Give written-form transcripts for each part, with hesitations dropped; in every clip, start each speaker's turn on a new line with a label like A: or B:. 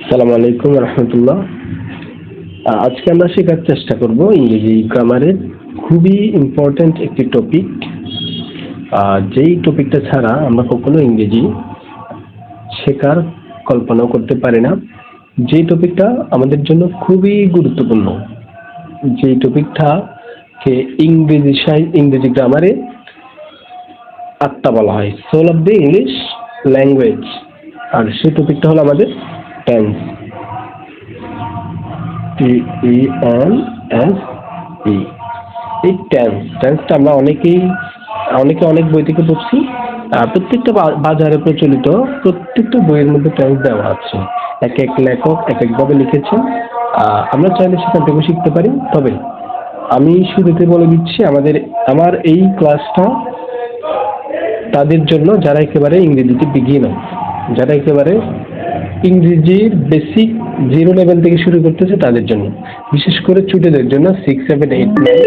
A: আসসালামু আলাইকুম রহমতুল্লাহ। আজকে আমরা শেখার চেষ্টা করব ইংরেজি গ্রামারের খুবই ইম্পর্ট্যান্ট একটি টপিক, যেই টপিকটা ছাড়া আমরা কখনো ইংরেজি শেখার কল্পনাও করতে পারি না। যেই টপিকটা আমাদের জন্য খুবই গুরুত্বপূর্ণ, যেই টপিকটাকে ইংরেজি গ্রামারে আত্মা বলা হয়, soul of the English language. আর সেই টপিকটা হলো আমাদের টেন্স। TENS। এই টেন্সটা আমরা অনেকে অনেক বই থেকে পড়ছি। প্রত্যেকটা বাজারে প্রচলিত প্রত্যেকটা বইয়ের মধ্যে টেন্স দেওয়া আছে। এক এক লেখক এক একভাবে লিখেছেন। আমরা চাইলে সেখান থেকে শিখতে পারি। তবে আমি শুরুতে বলে দিচ্ছি, আমার এই ক্লাসটা তাদের জন্য যারা একেবারে ইংরেজিতে বিগিনার, যারা একেবারে ইংরেজির বেসিক 0 লেভেল থেকে শুরু করতেছে তাদের জন্য, বিশেষ করে ছোটদের জন্য 6, 7, 8, 9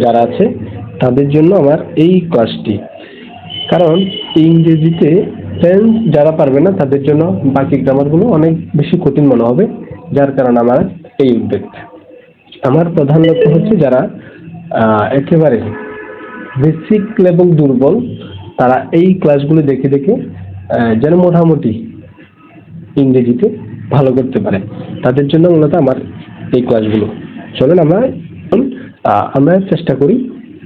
A: যারা আছে তাদের জন্য আমার এই ক্লাসটি। কারণ ইংরেজিতে টেন্স যারা পারবে না তাদের জন্য বাকি গ্রামারগুলো অনেক বেশি কঠিন মনে হবে, যার কারণে আমার এই উদ্যোগ। আমার প্রধান লক্ষ্য হচ্ছে যারা একেবারে বেসিক লেভেল দুর্বল, তারা এই ক্লাসগুলো দেখে যেন মোটামুটি ইংরেজিতে ভালো করতে পারে, তাদের জন্য মূলত আমার এই ক্লাসগুলো। চলুন আমরা চেষ্টা করি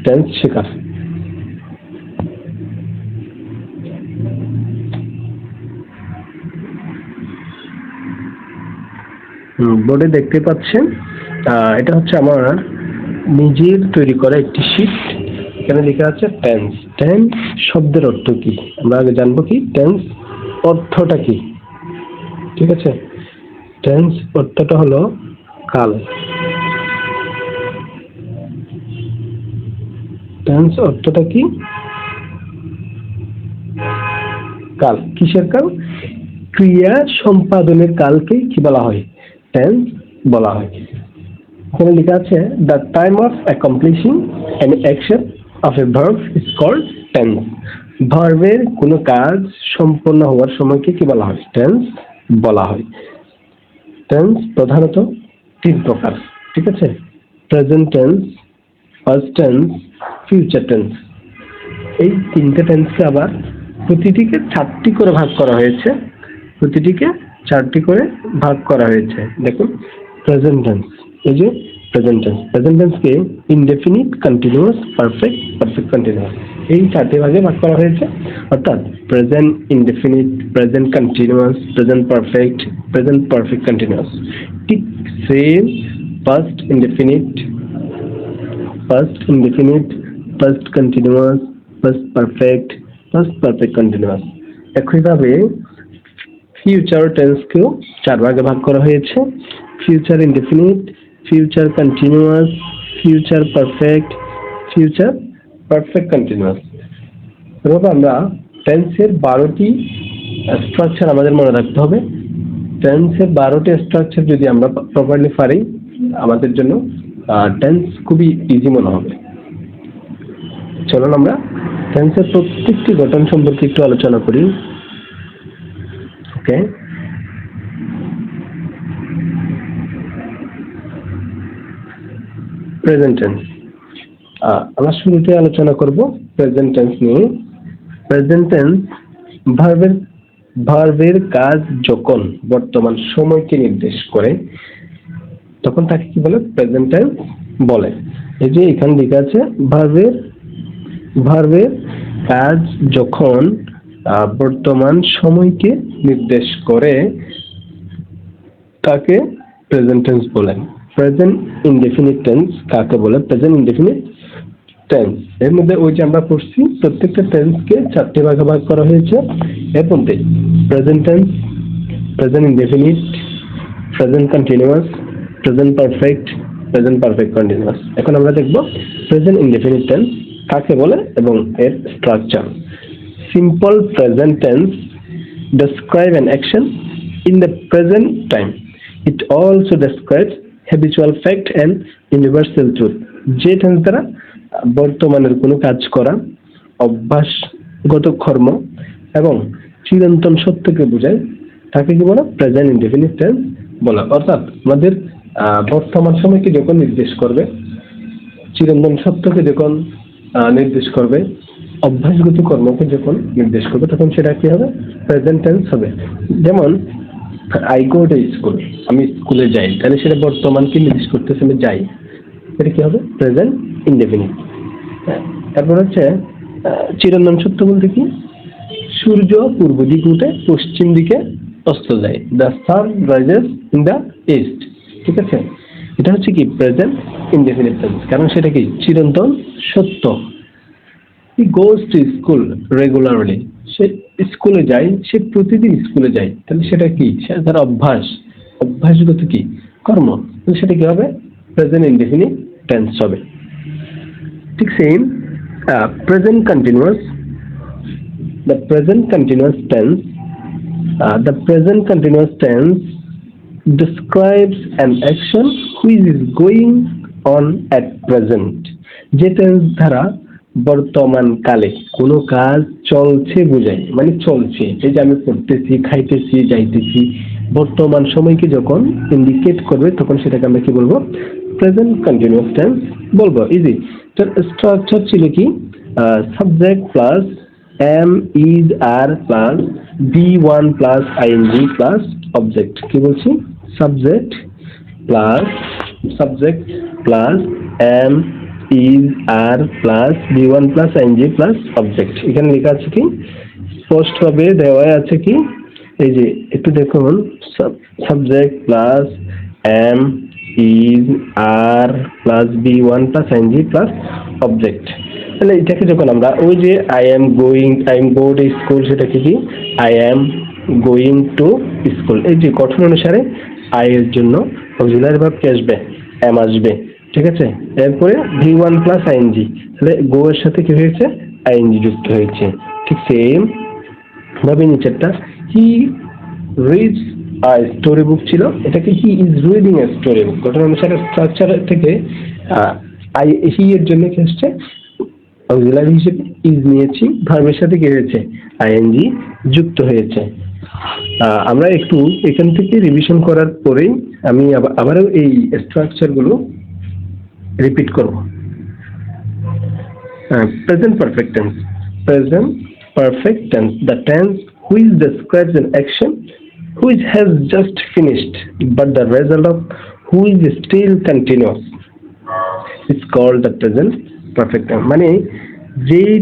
A: টেন্স শেখার। বোর্ডে দেখতে পাচ্ছেন, এটা হচ্ছে আমার নিজের তৈরি করা একটি শীট। এখানে লেখা আছে টেন্স। টেন্স শব্দের অর্থ কি আমরা আগে জানবো। কি টেন্স অর্থটা কি? ঠিক আছে, টেন্স অর্থটা হলো কাল। টেন্স অর্থটা কি? কাল। কিসের কাল? ক্রিয়া সম্পাদনের কালকে কি বলা হয়? টেন্স বলা হয়। এখানে লেখা আছে the time of accomplishing an action of a verb is called tense. ভার্বের কোনো কাজ সম্পন্ন হওয়ার সময়কে কি বলা হয়? টেন্স বলা হয়। টেন্স প্রধানত 3 প্রকার। ঠিক আছে, present tense, past tense, future tense. এই 3টে টেন্সকে আবার প্রতিটিকে 4টি করে ভাগ করা হয়েছে। দেখুন, প্রেজেন্ট টেন্স, এই যে প্রেজেন্ট টেন্সকে ইনডেফিনিট, কন্টিনিউয়াস, পারফেক্ট কন্টিনিউয়াস, এই 4টে ভাগে ভাগ করা হয়েছে। অর্থাৎ present indefinite, present continuous, present perfect continuous. ঠিক same past indefinite, past continuous, past perfect continuous. একইভাবে ফিউচার টেন্সকেও 4 ভাগে ভাগ করা হয়েছে। Future indefinite, future continuous, future perfect continuous. এভাবে আমরা টেন্সের 12টি স্ট্রাকচার আমাদের মনে রাখতে হবে। টেন্সের 12টি স্ট্রাকচার যদি আমরা প্রপারলি পারি, আমাদের জন্য টেন্স খুবই ইজি মনে হবে। চলুন আমরা টেন্সের প্রত্যেকটি গঠন সম্পর্কে একটু আলোচনা করি। ওকে, প্রেজেন্ট টেন্স। আমরা শুরুতে আলোচনা করব প্রেজেন্ট টেন্স নিয়ে। প্রেজেন্ট টেন্স ভার্বের কাজ যখন বর্তমান সময়কে নির্দেশ করে তখন তাকে কি বলে? প্রেজেন্ট টেন্স বলে। এই যে এখানে লেখা আছে ভার্বের কাজ যখন বর্তমান সময়কে নির্দেশ করে তাকে প্রেজেন্ট টেন্স বলে। প্রেজেন্ট ইনডেফিনিট টেন্স কাকে বলে? Present indefinite tense. এর মধ্যে ওই যে আমরা পড়ছি প্রত্যেকটা টেন্সকে 4টে ভাগে ভাগ করা হয়েছে। এর মধ্যে present tense, present indefinite, present continuous, present perfect continuous. এখন আমরা দেখব প্রেজেন্ট ইনডেফিনিট টেন্স কাকে বলে এবং এর structure. Simple present tense describe an action in the present time. It also describes habitual fact and universal truth. যে tense দ্বারা বর্তমানের কোনো কাজ করা, অভ্যাসগত কর্ম এবং চিরন্তন সত্যকে বোঝায় তাকে কি বলে? প্রেজেন্ট ইনডেফিনিট টেন্স বলা। অর্থাৎ আমাদের বর্তমান সময়কে যখন নির্দেশ করবে, চিরন্তন সত্যকে যখন নির্দেশ করবে, অভ্যাসগত কর্মকে যখন নির্দেশ করবে, তখন সেটা কি হবে? প্রেজেন্ট টেন্স হবে। যেমন আই গো টু স্কুল, আমি স্কুলে যাই, তাহলে সেটা বর্তমানকে নির্দেশ করতেছে, আমি যাই, এটা কি হবে? Present indefinite. তারপর হচ্ছে চিরন্তন সত্য বলতে কি? সূর্য পূর্ব দিকে উঠে পশ্চিম দিকে অস্ত যায়, the sun rises in the east. ঠিক আছে, এটা হচ্ছে কি? প্রেজেন্ট ইনডেফিনিট টেন্স, কারণ সেটা কি? চিরন্তন সত্য। হি গোজ টু স্কুল রেগুলারলি, সে স্কুলে যায়, সে প্রতিদিন স্কুলে যায়, তাহলে সেটা কি? সেটা তার অভ্যাস, অভ্যাসগত কি কর্ম, তাহলে সেটা কি হবে? প্রেজেন্ট ইনডেফিনিট টেন্স হবে। ঠিক same present continuous, the present continuous tense, the present continuous tense describes an action which is going on at present. যে টেন্স দ্বারা বর্তমান কালে কোনো কাজ চলছে বোঝায়, মানে চলছে। এই যে আমি পড়তেছি, খাইতেছি, যাইতেছি, বর্তমান সময়কে যখন ইন্ডিকেট করবে, তখন সেটাকে আমরা কি বলবো? প্রেজেন্ট কন্টিনিউয়াস টেন্স বলবো। ইজি। তার স্ট্রাকচার ছিল কি? Subject plus am, is, are plus be1 plus ing plus object। কি বলছি? Subject plus am, is, are plus be1 plus ing plus object। এখানে লেখা আছে কি? স্পষ্ট ভাবে দেওয়া আছে কি? এই যে একটু দেখুন, subject plus am, is, are plus be1 plus ing plus object। তাহলে এটাকে যখন আমরা ওই যে I am go to school, সেটাকে কি? I am going to school. এই যে গঠন অনুসারে আই এর জন্য অক্সিলারি ভার্ব কি আসবে? এম আসবে। ঠিক আছে, এরপরে ভি1 প্লাস আইএনজি, তাহলে গো এর সাথে কি হয়েছে? আইএনজি যুক্ত হয়েছে। ঠিক সেম ভাবে নিচেরটা he reads a story book ছিল, এটাকে he is reading a story book. গঠন অনুসারে স্ট্রাকচার থেকে আই হি এর জন্য কি আসছে? অক্সিলারি হিসেবে ইজ নিয়েছি, ভার্বের সাথে কি হয়েছে? আইএনজি যুক্ত হয়েছে। আমরা একটু এখান থেকে রিভিশন করার পরেই আমি আবারও এই স্ট্রাকচার গুলো রিপিট করব। Present perfect tense, present perfect tense, the tense which describes an action which has just finished but the result of which still continues is called the present perfect tense. মানে যেই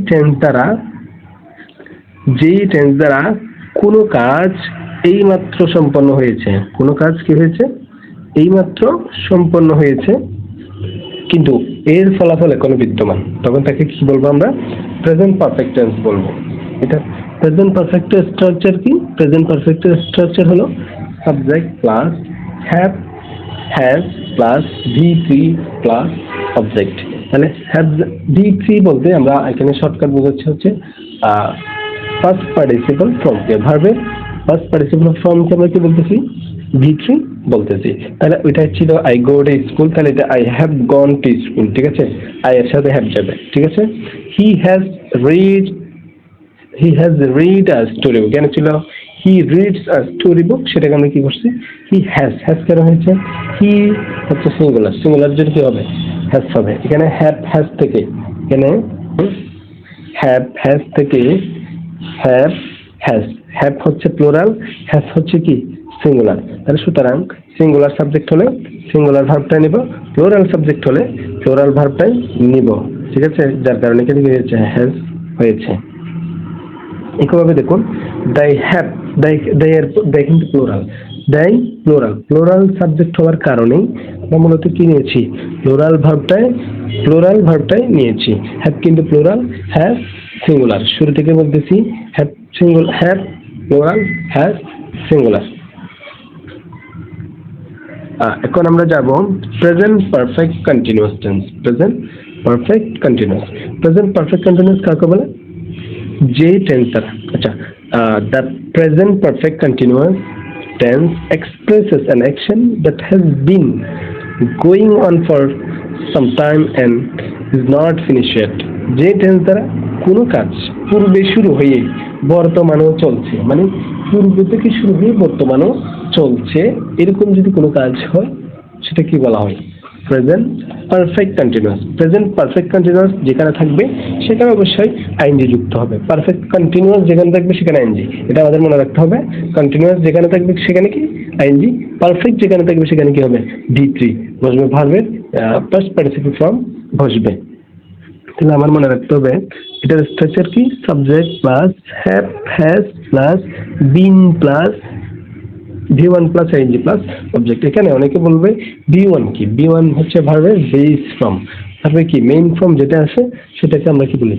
A: tense দ্বারা কোনো কাজ এইমাত্র সম্পন্ন হয়েছে, কোনো কাজ কি হয়েছে? এইমাত্র সম্পন্ন হয়েছে, কিন্তু এর ফলাফল এখনো বিদ্যমান, তখন তাকে কি বলবো? আমরা প্রেজেন্ট পারফেক্ট টেন্স বলবো। এটা প্রেজেন্ট পারফেক্টের স্ট্রাকচার কি? প্রেজেন্ট পারফেক্টের স্ট্রাকচার হলো subject plus have, has plus ভি3 plus object. তাহলে ভি3 বলতে আমরা এখানে শর্টকাট বোঝাচ্ছি হচ্ছে ফার্স্ট পার্টিসিপল ফর্মকে, ভার্বের ফার্স্ট পার্টিসিপল ফর্মকে আমরা কি বলতেছি? ভি3 বলতেছি। তাহলে ওইটা ছিল আই গো টু স্কুল, তাহলে এটা I have gone to school. ঠিক আছে, আই এর সাথে হ্যাভ যাবে। ঠিক আছে, he has read a story book, কেন ছিল? He reads a story book, সেটাকে আমরা কি করছি? হি হ্যাজ কেন হয়েছে? হি হচ্ছে সিঙ্গুলার জন্য কি হবে? হ্যাজ হবে। এখানে হ্যাভ থেকে, এখানে হ্যাভ থেকে হ্যাভ হচ্ছে প্লুরাল, হ্যাজ হচ্ছে কি? সিঙ্গুলার। তাহলে সুতরাং সিঙ্গুলার সাবজেক্ট হলে সিঙ্গুলার ভার্বটাই নিব, প্লুরাল সাবজেক্ট হলে প্লুরাল ভার্বটাই নিব। ঠিক আছে, যার কারণে এখানে কি হয়েছে? হ্যাজ হয়েছে। একইভাবে দেখুন দাই হ্যাভ, দাই কিন্তু প্লুরাল সাবজেক্ট হওয়ার কারণেই আমরা মূলত কি নিয়েছি? প্লুরাল ভার্বটাই নিয়েছি। হ্যাভ কিন্তু প্লুরাল, হ্যাভ সিঙ্গুলার। শুরু থেকে বলতেছি হ্যাভ প্লুরাল, হ্যাভ সিঙ্গুলার। এখন আমরা যাব present perfect continuous tense. Present perfect continuous কাকে বলে? যে টেন্স দ্বারা, আচ্ছা, the present perfect continuous tense expresses an action that has been going on for some time and is not finished yet। যে tense দ্বারা কোনো কাজ পূর্বে শুরু হয়ে বর্তমানেও চলছে, মানে পূর্বে থেকে শুরু হয়ে বর্তমানেও চলছে, এরকম যদি কোনো কাজ হয় সেটা কি বলা হয়? Present perfect continuous. Present perfect continuous যেখানে থাকবে সেখানে অবশ্যই আইএনজি যুক্ত হবে। পারফেক্ট কন্টিনিউয়াস যেখানে থাকবে সেখানে আইএনজি, এটা আমাদের মনে রাখতে হবে। কন্টিনিউয়াস যেখানে থাকবে সেখানে কি আইএনজি, পারফেক্ট যেখানে থাকবে সেখানে কি হবে? ডি3 বসবে, ভার্বের পাস্ট পার্টিসিপল ফর্ম বসবে। তাহলে আমার মনে রাখতে হবে এটার স্ট্রাকচার কি? Subject plus have has plus been plus V1 plus ING plus object. এখানে অনেকে বলবে B1 কি? B1 হচ্ছে ভার্বের বেস ফর্ম। ভার্বের কি মেইন ফর্ম যেটা আছে সেটাকে আমরা কি বলি?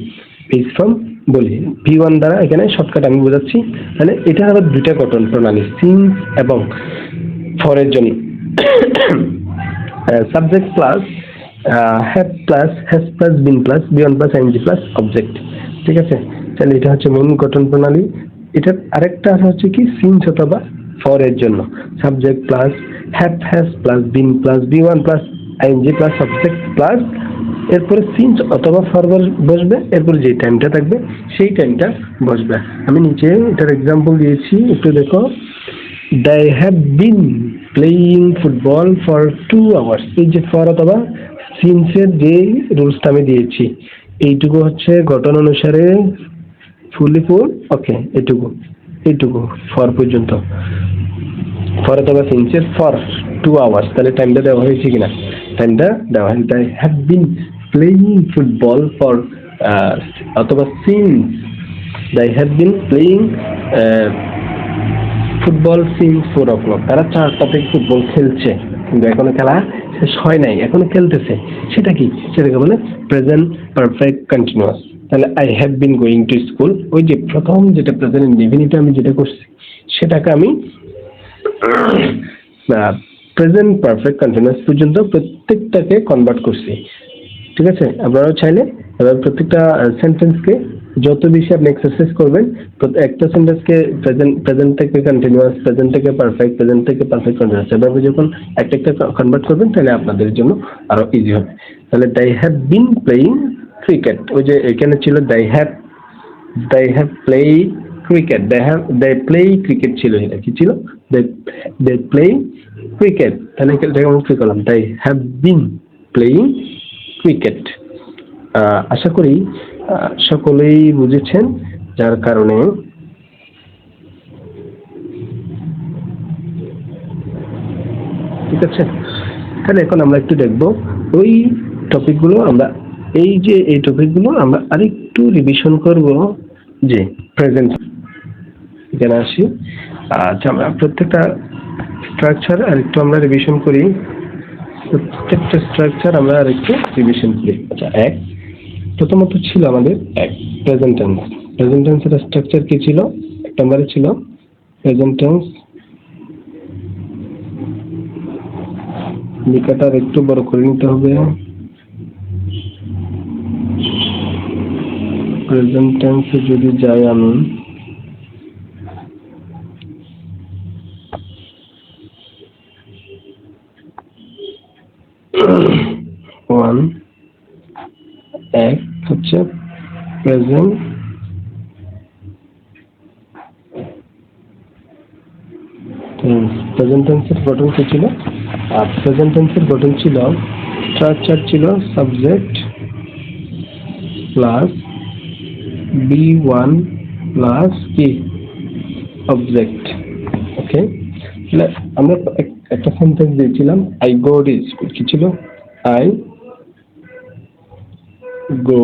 A: বেস ফর্ম বলি। V1 দ্বারা এখানে শর্টকাট আমি বোঝাচ্ছি। তাহলে এটা আবার দুইটা গঠন প্রণালী, সিন্স এবং ফরের জন্য। Subject plus have plus has plus been plus B1 plus ING plus object. ঠিক আছে, তাহলে এটা হচ্ছে মেইন গঠন প্রণালী। এটার আরেকটা হচ্ছে কি সিন্স অথবা ফরের জন্য, subject plus have has plus been plus B1 plus ING plus subject plus এরপরে সিন্স অথবা ফর বসবে, এরপরে যে টাইমটা থাকবে সেই টাইমটা বসবে। আমি নিচে এটার এক্সাম্পল দিয়েছি, একটু দেখো। they have been playing football for 2 hours। এই যে ফর অথবা সিন্সের যে রুলসটা আমি দিয়েছি এইটুকু হচ্ছে গঠন অনুসারে ফুলি ফুল, ওকে, এইটুকু ফর পর্যন্ত। ফর অথবা সিন্সের ফর 2 hours, তাহলে টাইমটা দেওয়া হয়েছে কিনা? টাইমটা দেওয়া হয়েছে। they have been playing football for অথবা since they have been playing football since 4 o'clock। তারা 4টা থেকে ফুটবল খেলছে, কিন্তু এখনো খেলা শেষ হয় নাই, এখনো খেলতেছে। সেটা কি? সেটাকে বলে প্রেজেন্ট পারফেক্ট কন্টিনিউয়াস। তাহলে I have been going to school, ওই যে প্রথম যেটা প্রেজেন্ট ইনডিফিনিট আমি যেটা করছি সেটাকে আমি প্রেজেন্ট পারফেক্ট কন্টিনিউয়াস পর্যন্ত প্রত্যেকটাকে কনভার্ট করছি। ঠিক আছে, আপনারাও চাইলে এবার প্রত্যেকটা সেন্টেন্সকে যত বেশি আপনি এক্সারসাইজ করবেন, একটা সেন্টেন্সকে প্রেজেন্ট থেকে কন্টিনিউয়াস, প্রেজেন্ট থেকে পারফেক্ট, প্রেজেন্ট থেকে পারফেক্ট কন্টিনিউয়াস, এভাবে যখন একটা কনভার্ট করবেন তাহলে আপনাদের জন্য আরো ইজি হবে। তাহলে they have been playing cricket, ওই যে এখানে ছিল they have played cricket, they play cricket ছিল, এটা কি ছিল? they play cricket। তাহলে এটাকে আমরা কি করলাম? they have been playing cricket। আশা করি সকলেই বুঝেছেন, যার কারণে ঠিক আছে। তাহলে এখন আমরা একটু দেখব ওই টপিকগুলো, আমরা এই টপিকগুলো আমরা আরেকটু রিভিশন করব। যে প্রেজেন্ট এখানে আসি, আচ্ছা আমরা প্রত্যেকটা স্ট্রাকচার আরেকটু আমরা রিভিশন করি। প্রত্যেকটা স্ট্রাকচার আমরা আরেকটু রিভিশন করি। আচ্ছা, প্রথমত ছিল আমাদের প্রেজেন্ট টেন্স। প্রেজেন্ট টেন্সের স্ট্রাকচার কি ছিল? এক নম্বরে ছিল প্রেজেন্ট টেন্স, লেখাটা একটু বড় করে নিতে হবে। প্রেজেন্ট টেন্সে যদি যাই আমি, এক হচ্ছে প্রেজেন্ট টেন্স। প্রেজেন্ট টেন্সের গঠন কি ছিল? প্রেজেন্ট টেন্সের গঠন ছিল, স্ট্রাকচার ছিল সাবজেক্ট প্লাস B1 প্লাস কি অবজেক্ট। ওকে, তাহলে আমরা একটা সেন্টেন্স দিয়েছিলাম আই গো টু স্কুল। কি ছিল? I go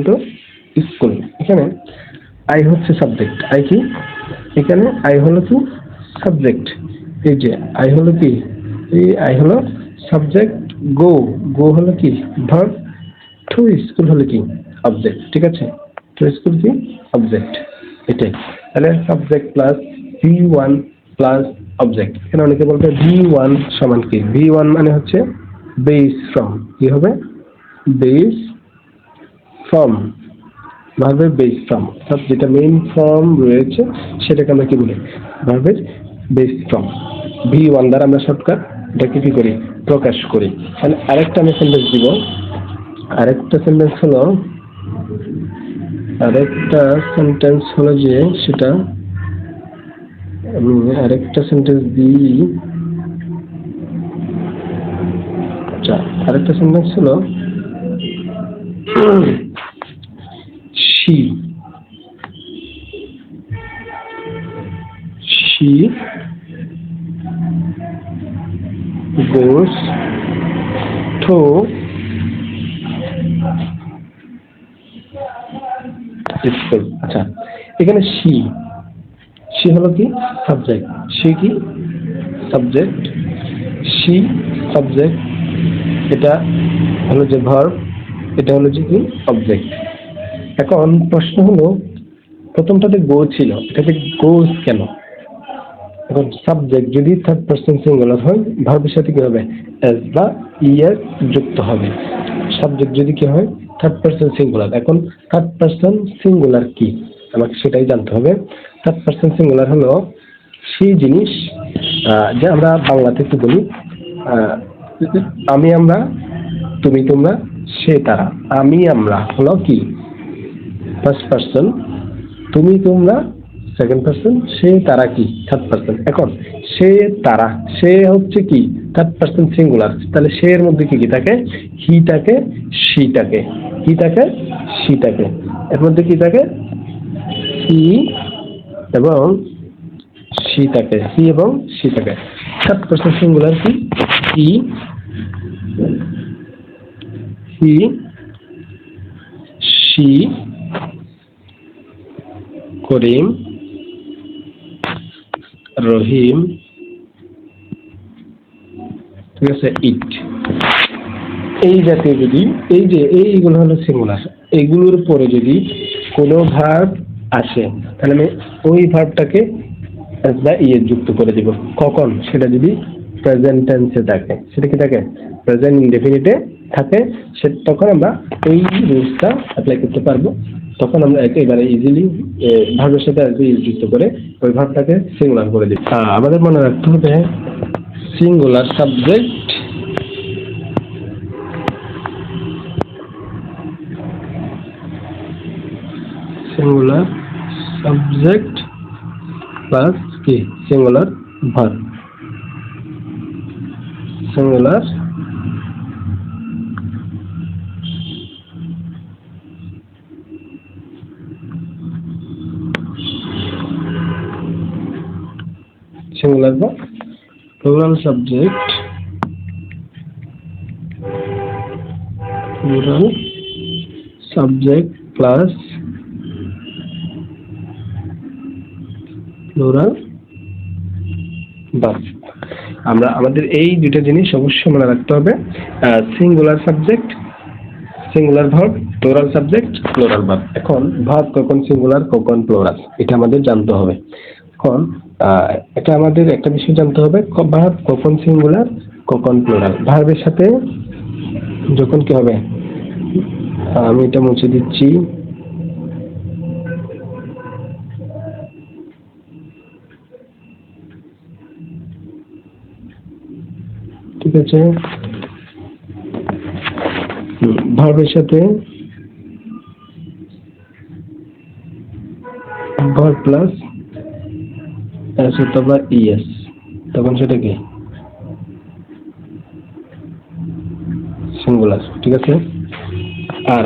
A: to school. এখানে আই হচ্ছে সাবজেক্ট। আই কি? এখানে আই হলো কি সাবজেক্ট। এই যে আই হলো কি? এই আই হলো সাবজেক্ট। গো হলো কি ভার্ব। টু স্কুল হলো কি অবজেক্ট। ঠিক আছে, টু স্কুল কি অবজেক্ট। এটাই। তাহলে subject plus V1 plus object. এখানে অনেকে বলবে V1 সমান কি? V1 মানে হচ্ছে বেস ফর্ম। কি হবে? বেস ফর্ম, ভার্বের বেস ফর্ম, অর্থাৎ যেটা মেইন ফর্ম রয়েছে সেটাকে আমরা কি বলি? ভার্বের বেস ফর্ম। V1 দ্বারা আমরা শর্টকাট এটাকে কি করি, প্রকাশ করি। তাহলে আরেকটা আমি সেন্টেন্স দিব। আরেকটা সেন্টেন্স হলো যে সেটা আমি আরেকটা সেন্টেন্স দিই। আচ্ছা, আরেকটা সেন্টেন্স হলো she goes to school। আচ্ছা, এখানে she হলো কি সাবজেক্ট, she কি সাবজেক্ট, she সাবজেক্ট, এটা হলো যে ভার্ব, এটা হলো যে কি অবজেক্ট। এখন প্রশ্ন হলো প্রথমটাতে গো ছিল, এটাতে গোস কেন? এখন সাবজেক্ট যদি থার্ড পারসন সিঙ্গুলার হয় ভার্বের সাথে কি হবে, এস বা ইএস যুক্ত হবে। সাবজেক্ট যদি কি হয় থার্ড পারসন সিঙ্গুলার। এখন থার্ড পারসন সিঙ্গুলার কি আমাকে সেটাই জানতে হবে। থার্ড পারসন সিঙ্গুলার হলো সেই জিনিস যে আমরা বাংলাতে একটু বলি আমি আমরা, তুমি তোমরা, সে তারা। আমি আমরা হলো কি ফার্স্ট পারসন, তুমি তোমরা সেকেন্ড পারসন, সে তারা কি থার্ড পারসন। এখন সে তারা, সে হচ্ছে কি থার্ড পারসন সিঙ্গুলার। তাহলে সে এর মধ্যে কি কি থাকে, হি থাকে, সি থাকে, কি থাকে, সি থাকে। এর মধ্যে কি থাকে, হি এবং সি থাকে, হি এবং সি থাকে। থার্ড পারসন সিঙ্গুলার কি, হি, সি, করিম, রহিম, ঠিক আছে, ইট। এই জাতীয় যদি এই যে এইগুলো হলো সিঙ্গুলার, এইগুলোর পরে যদি কোনো ভার্ব আসে তাহলে আমি ওই ভার্বটাকে ইয়ে যুক্ত করে দিব। কখন, সেটা যদি প্রেজেন্ট টেন্সে থাকে, সেটা কি থাকে প্রেজেন্ট ইনডেফিনিটে থাকে, সে তখন আমরা এই রুলসটা অ্যাপ্লাই করতে পারবো। তখন আমরা একেবারে ইজিলি ভার্বের সাথে যুক্ত করে ওই ভার্বটাকে সিঙ্গুলার করে দিই। আমাদের মনে রাখতে হবে সিঙ্গুলার সাবজেক্ট প্লাস কি সিঙ্গুলার ভার্ব, সিঙ্গুলার বা plural subject, plus plural verb. আমরা আমাদের এই দুটো জিনিস অবশ্যই মনে রাখতে হবে, singular subject singular verb, plural subject plural verb. এখন ভার্ব কখন সিঙ্গুলার কখন প্লুরাল এটা আমাদের জানতে হবে। এখন এটা আমাদের একটা বিষয় জানতে হবে, ভার্ব কখন সিঙ্গুলার কখন প্লুরাল। ভার্বের সাথে যখন কি হবে, আমি এটা মুছে দিচ্ছি, ঠিক আছে। ভার্বের সাথে ভার্ব প্লাস এস অথবা ইএস, তখন সেটা কি সিঙ্গুলার, ঠিক আছে। আর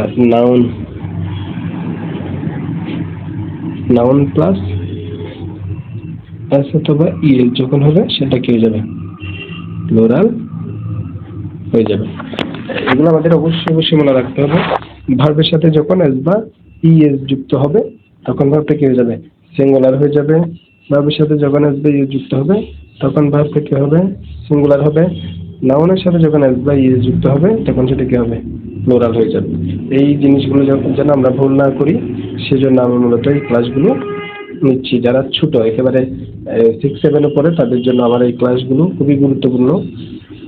A: নাউন প্লাস এস অথবা ইএস যখন হবে সেটা কি হয়ে যাবে, প্লুরাল হয়ে যাবে। এগুলো আমাদের অবশ্যই মনে রাখতে হবে। ভার্বের সাথে যখন এস বা ইএস যুক্ত হবে তখন ভার্বটা কি হয়ে যাবে, সিঙ্গুলার হয়ে যাবে। ভার্বের সাথে যখন এস বা ইএস যুক্ত হবে তখন ভার্বটা কি হবে, সিঙ্গুলার হবে। নাউনের সাথে যখন এস বা ইএস যুক্ত হবে তখন সেটা কি হবে, প্লুরাল হয়ে যাবে। এই জিনিসগুলো যেন আমরা ভুল না করি সেজন্য আমি মূলত এই ক্লাসগুলো নিচ্ছি। যারা ছোট একেবারে 6-7 পরে তাদের জন্য আমার এই ক্লাসগুলো খুবই গুরুত্বপূর্ণ।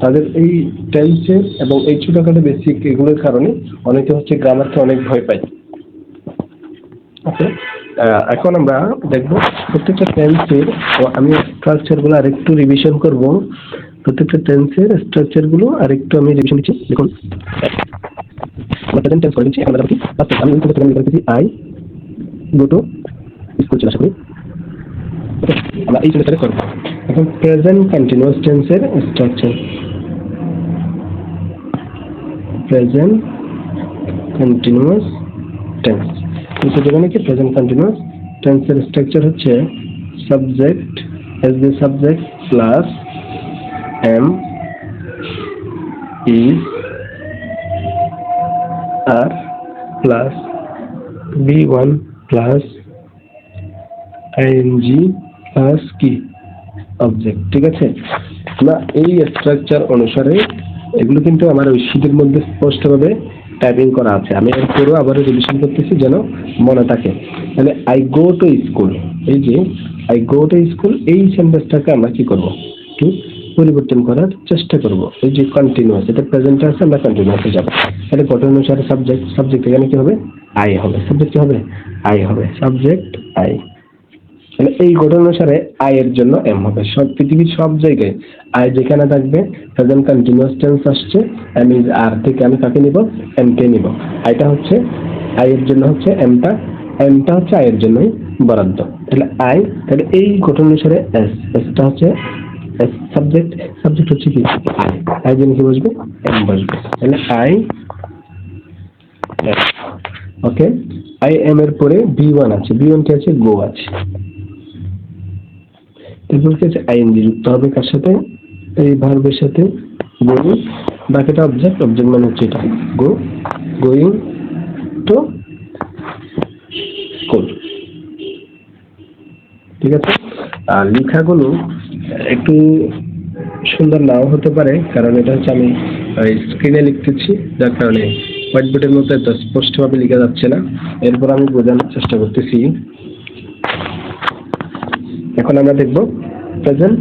A: তাদের এই টেন্সের এবং এই ছোটখাটো বেসিক এগুলোর কারণে অনেকে হচ্ছে গ্রামারকে অনেক ভয় পায়। ওকে, এখন আমরা দেখব প্রত্যেকটা টেন্সের, আমি স্ট্রাকচারগুলো আরেকটু রিভিশন করব। প্রত্যেকটা টেন্সের স্ট্রাকচার গুলো আরেকটু আমি রিভিশন দিচ্ছি। দেখুন প্রেজেন্ট টেন্স করে দিচ্ছি। আমরা কি আমি করতেছি আই গো টু স্কুল চলে আসি। আমরা এই জিনিসটা করব। এখন প্রেজেন্ট কন্টিনিউয়াস টেন্সের স্ট্রাকচার, প্রেজেন্ট কন্টিনিউয়াস টেন্স যেখানে কি প্রেজেন্ট কন্টিনিউয়াস টেন্সের স্ট্রাকচার হচ্ছে subject as the subject plus am is are plus বি1 প্লাস আইএনজি প্লাস কি অবজেক্ট। ঠিক আছে না, এই স্ট্রাকচার অনুসারে এগুলো কিন্তু আমার ওই শীটের মধ্যে স্পষ্টভাবে টাইপিং করা আছে। আমি এরপরও আবার রিভিশন করতেছি যেন মনে থাকে। তাহলে আই গো টু স্কুল, এই যে আই গো টু স্কুল এই সেন্টেন্সটাকে আমরা কি করব, একটু পরিবর্তন করার চেষ্টা করব। এই যে কন্টিনিউয়াস, এটা প্রেজেন্টে আছে, আমরা কন্টিনিউয়াসে যাব। তাহলে গঠন অনুসারে সাবজেক্ট, সাবজেক্ট এখানে কি হবে আই হবে, সাবজেক্ট কি হবে আই হবে, সাবজেক্ট আই। তাহলে এই গঠন অনুসারে আই এর জন্য এম হবে। সব পৃথিবীর সব জায়গায় আই যেখানে থাকবে প্রেজেন্ট কন্টিনিউয়াস টেন্স আসছে, এম ইজ আর থেকে আমি কাকে নিব, এম কে নিব। আইটা হচ্ছে আই এর জন্য হচ্ছে এমটা, এমটা হচ্ছে আই এর জন্যই বরাদ্দ। তাহলে আই, তাহলে এই গঠন অনুসারে এস, এসটা হচ্ছে এস সাবজেক্ট, সাবজেক্ট হচ্ছে কি আই, আই জন্য কি বসবে এম বসবে। তাহলে I S. Okay, I am এর পরে বি1 আছে, বি1 কি আছে গো আছে। এরপর কি আছে আইএনজি যুক্ত হবে কার সাথে, এই ভার্বের সাথে গো, বাকিটা অবজেক্ট, অবজেক্ট মানে হচ্ছে এটা গো, গোয়িং টু স্কুল। ঠিক আছে, আর লেখাগুলো একটু সুন্দর নাও হতে পারে, কারণ এটা হচ্ছে আমি স্ক্রিনে লিখতেছি, যার কারণে হোয়াইট বোর্ডের মতো এত স্পষ্টভাবে লেখা যাচ্ছে না। এরপর আমি বোঝানোর চেষ্টা করতেছি। এখন আমরা দেখব প্রেজেন্ট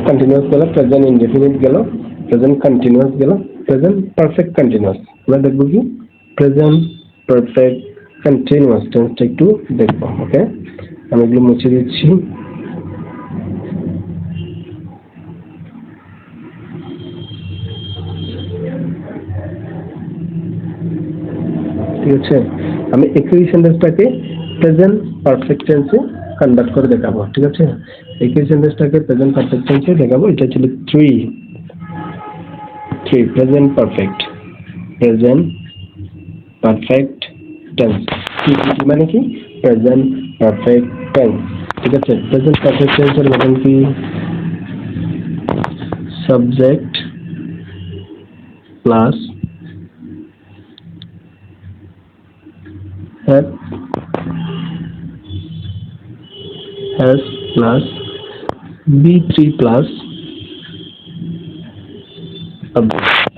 A: কন্টিনিউয়াস গেল, প্রেজেন্ট ইনডেফিনিট গেল, প্রেজেন্ট কন্টিনিউয়াস গেল, প্রেজেন্ট পারফেক্ট কন্টিনিউয়াস। আমরা দেখব কি প্রেজেন্ট পারফেক্ট কন্টিনিউয়াস টেন্সটা একটু দেখব। ওকে, আমি এগুলো মুছে দিচ্ছি। ঠিক আছে, আমি একই সেন্টেন্সটাকে প্রেজেন্ট পারফেক্ট টেন্সে কনভার্ট করে দেখাবো। ঠিক আছে, একই সেন্টেন্সটাকে প্রেজেন্ট পারফেক্ট টেন্সে দেখাবো। এটা ছিল three present perfect, present perfect tense মানে কি প্রেজেন্ট পারফেক্ট টেন্স। ঠিক আছে, প্রেজেন্ট পারফেক্ট টেন্সের গঠন কি subject plus have has plus b3 plus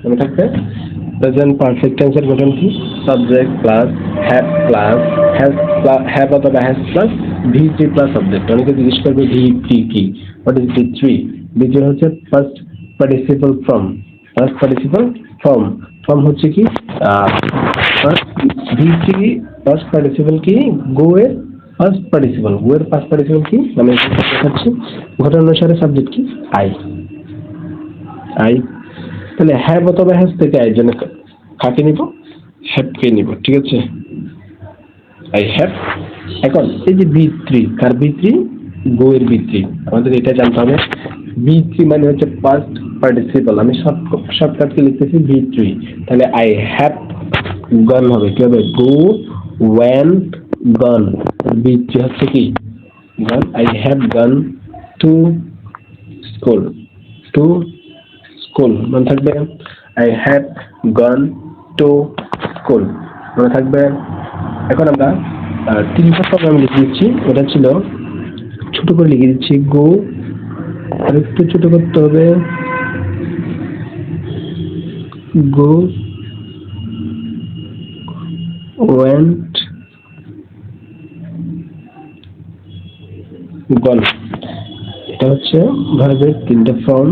A: মনে থাকবে প্রেজেন্ট পারফেক্ট টেন্সের গঠন কি subject plus have plus have অথবা has plus v3 plus subject. অনেকে জিজ্ঞেস করবে v3 কি, হোয়াট ইজ v3? v3 হচ্ছে first participle form, first participle form, form হচ্ছে কি v3 ফার্স্ট পার্টিসিপল কি গো এর ফার্স্ট পার্টিসিপল, গো এর ফার্স্ট পার্টিসিপল কি মানে দেখাচ্ছি। ঘটনা অনুসারে সাবজেক্ট কি আই, আই। তাহলে হ্যাভ অথবা হ্যাজ থেকে আই জন্য কাকে নিব, হ্যাভ কে নিব। ঠিক আছে, আই হ্যাভ। এখন এই যে v3, কার v3 গো এর v3, আমাদের এটা জানতে হবে। v3 মানে হচ্ছে ফার্স্ট পার্টিসিপল, আমি শর্টকাট কি লিখতেছি v3। তাহলে আই হ্যাভ গন হবে, কি হবে গো ওয়েন গন, v3 হচ্ছে কি gone. I have gone to school, to school মনে থাকবে। I have gone to school মনে থাকবে। এখন আমরা 3টা শব্দ আমি লিখে দিচ্ছি, ওটা ছিল ছোট করে লিখে দিচ্ছি গো, আর একটু ছোট করতে হবে গো went gone। এটা হচ্ছে ভার্বের 3টা ফর্ম।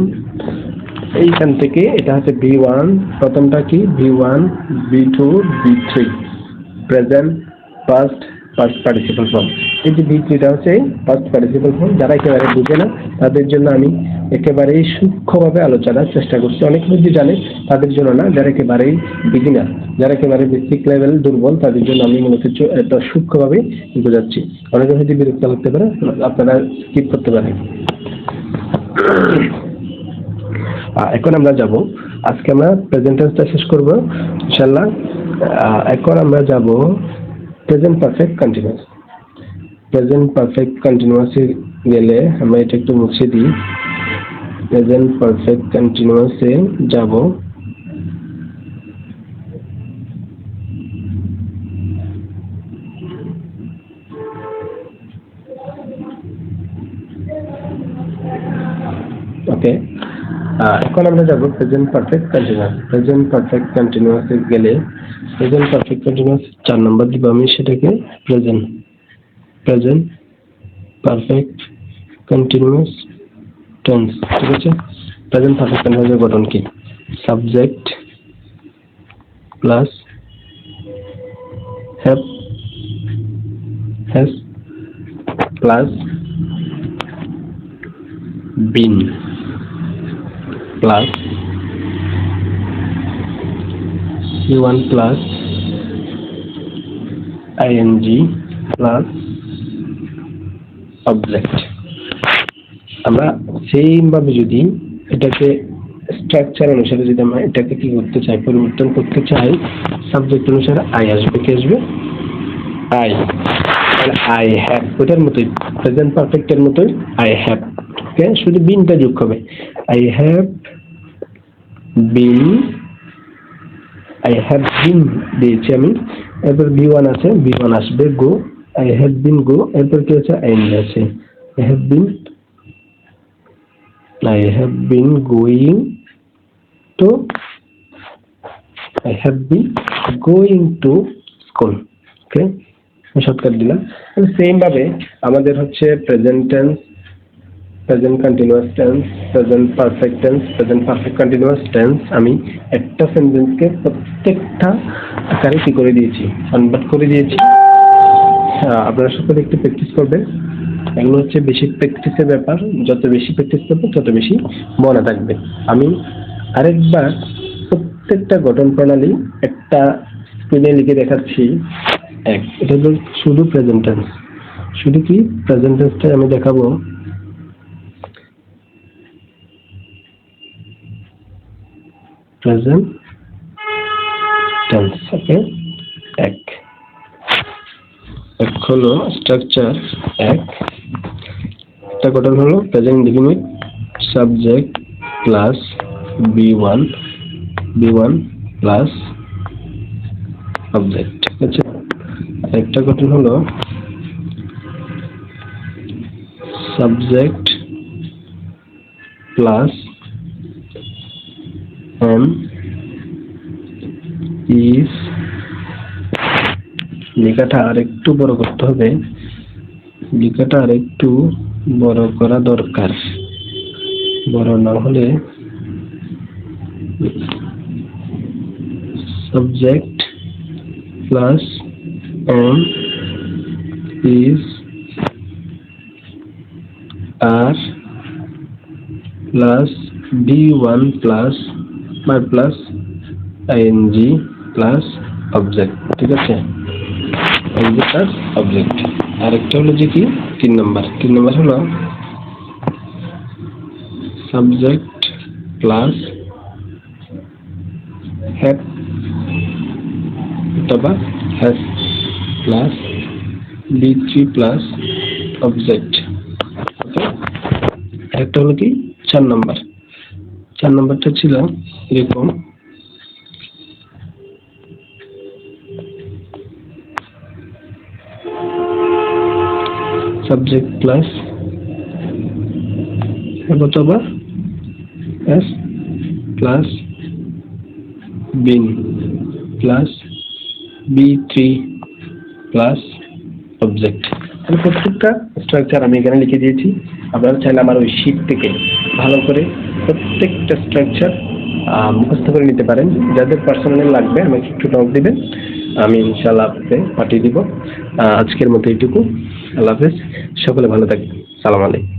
A: এইখান থেকে এটা হচ্ছে v1, প্রথমটা কি v1 v2 v3 present first participle form. এই যে ভিত্তিটা হচ্ছে ফার্স্ট পার্টিসিপল ফর্ম। যারা একেবারে বুঝে না তাদের জন্য আমি একেবারেই সূক্ষ্মভাবে আলোচনার চেষ্টা করছি। অনেক বুঝি জানে তাদের জন্য না, যারা একেবারেই বিগিনার, যারা একেবারে বেসিক লেভেল দুর্বল তাদের জন্য আমি মনে কিছু একটা সূক্ষ্মভাবে বোঝাচ্ছি। অনেকে হয়তো বিরক্ত করতে পারে, আপনারা স্কিপ করতে পারেন। এখন আমরা যাব, আজকে আমরা প্রেজেন্ট টেন্সটা শেষ করব ইনশাআল্লাহ। এখন আমরা যাব present perfect continuous. Present perfect কন্টিনিউয়াসে গেলে আমরা এটা একটু মুছে দিই। প্রেজেন্ট পারফেক্ট কন্টিনিউয়াসে যাব। ওকে, এখন আমরা যাব present perfect continuous. Present perfect কন্টিনিউয়াসে গেলে প্রেজেন্ট পারফেক্ট কন্টিনিউয়াস 4 নম্বর দিব আমি সেটাকে প্রেজেন্ট পারফেক্ট কন্টিনিউয়াস টেন্স। ঠিক আছে, প্রেজেন্ট পারফেক্ট কন্টিনিউয়াসের গঠন কি? Subject plus have has plus been plus V1 plus ing plus object. আমরা সেম ভাবে যদি এটাকে স্ট্রাকচার অনুসারে যদি আমরা এটাকে কি করতে চাই, পরিবর্তন করতে চাই, সাবজেক্ট অনুসারে আই আসবে, কি আসবে? আই। তাহলে আই হ্যাভ, ওটার মতোই প্রেজেন্ট পারফেক্টের মতোই আই হ্যাভ। ওকে, শুধু বিনটা যোগ হবে। I have been, I have been দিয়েছি আমি। এরপর V1 আছে, V1 আসবে গো, আই হ্যাভ বিন গো। এরপর কি আছে? আইএনজি আছে, I have been going to, I have been going to school. Okay, shortcut দিলাম। সেম ভাবে আমাদের হচ্ছে present tense, present continuous tense, present perfect tense, present perfect continuous tense আমি একটা সেন্টেন্সকে প্রত্যেকটা আকারে কি করে দিয়েছি, কনভার্ট করে দিয়েছি। আপনারা সকলে একটু প্র্যাকটিস করবেন। এগুলো হচ্ছে বেশি প্র্যাকটিসের ব্যাপার, যত বেশি প্র্যাকটিস করবে তত বেশি মনে থাকবে। আমি আরেকবার প্রত্যেকটা গঠন প্রণালী একটা স্ক্রিনে লিখে দেখাচ্ছি। এটা হলো শুধু প্রেজেন্ট টেন্স, শুধু কি প্রেজেন্ট টেন্সটা আমি দেখাবো। প্রেজেন্ট টেন্স, ওকে। এক হলো স্ট্রাকচার, একটা গঠন হলো present indefinite subject plus B1 plus object. ঠিক আছে, একটা গঠন হলো সাবজেক্ট প্লাস am is, লেখাটা আর একটু বড় করতে হবে, লেখাটা আর একটু বড় করা দরকার, বড় না হলে subject plus am is are plus B1 plus ing plus object. ঠিক আছে, প্লাস অবজেক্ট। আরেকটা হলো যে কি 3 নম্বর হলো সাবজেক্ট প্লাস হ্যাভ অথবা has plus B3 plus object. Okay, আরেকটা হলো কি 4 নম্বরটা ছিল এরকম, সাবজেক্ট প্লাস অথবা S plus been plus B3 plus object. প্রত্যেকটা স্ট্রাকচার আমি এখানে লিখে দিয়েছি। আপনারা চাইলে আমার ওই শীট থেকে ভালো করে প্রত্যেকটা স্ট্রাকচার মুখস্থ করে নিতে পারেন। যাদের পার্সোনালি লাগবে আমাকে একটু নক দিবেন, আমি ইনশাআল্লাহ আপনাকে পাঠিয়ে দিব। আজকের মতো এইটুকু। আল্লাহ হাফেজ। সকলে ভালো থাকবেন। সালাম আলাইকুম।